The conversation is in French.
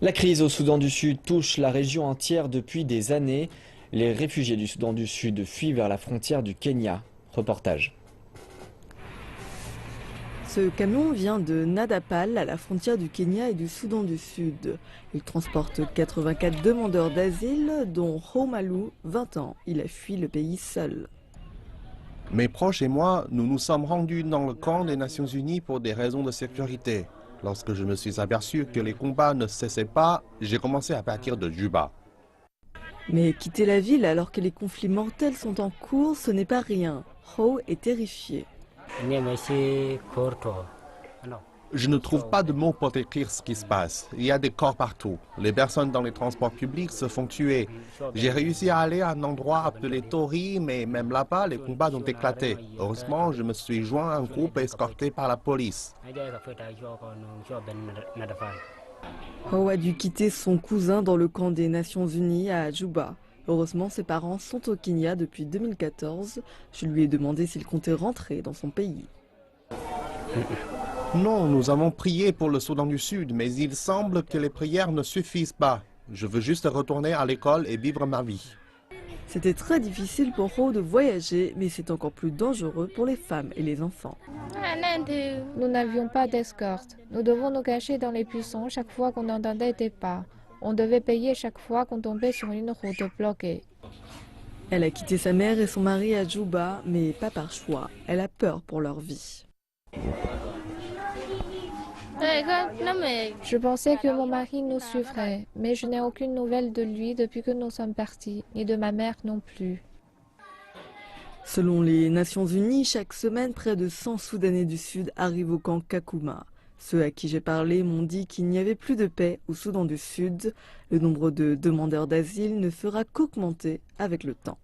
La crise au Soudan du Sud touche la région entière depuis des années. Les réfugiés du Soudan du Sud fuient vers la frontière du Kenya. Reportage. Ce camion vient de Nadapal, à la frontière du Kenya et du Soudan du Sud. Il transporte 84 demandeurs d'asile, dont Homalu, 20 ans. Il a fui le pays seul. Mes proches et moi, nous nous sommes rendus dans le camp des Nations Unies pour des raisons de sécurité. Lorsque je me suis aperçu que les combats ne cessaient pas, j'ai commencé à partir de Juba. Mais quitter la ville alors que les conflits mortels sont en cours, ce n'est pas rien. Ho est terrifié. Je ne trouve pas de mots pour décrire ce qui se passe. Il y a des corps partout. Les personnes dans les transports publics se font tuer. J'ai réussi à aller à un endroit appelé Tori, mais même là-bas, les combats ont éclaté. Heureusement, je me suis joint à un groupe escorté par la police. Ho a dû quitter son cousin dans le camp des Nations Unies à Juba. Heureusement, ses parents sont au Kenya depuis 2014. Je lui ai demandé s'il comptait rentrer dans son pays. Non, nous avons prié pour le Soudan du Sud, mais il semble que les prières ne suffisent pas. Je veux juste retourner à l'école et vivre ma vie. C'était très difficile pour Ho de voyager, mais c'est encore plus dangereux pour les femmes et les enfants. Nous n'avions pas d'escorte. Nous devons nous cacher dans les buissons chaque fois qu'on entendait des pas. On devait payer chaque fois qu'on tombait sur une route bloquée. Elle a quitté sa mère et son mari à Juba, mais pas par choix. Elle a peur pour leur vie. Je pensais que mon mari nous suivrait, mais je n'ai aucune nouvelle de lui depuis que nous sommes partis, ni de ma mère non plus. Selon les Nations Unies, chaque semaine, près de 100 Soudanais du Sud arrivent au camp Kakuma. Ceux à qui j'ai parlé m'ont dit qu'il n'y avait plus de paix au Soudan du Sud. Le nombre de demandeurs d'asile ne fera qu'augmenter avec le temps.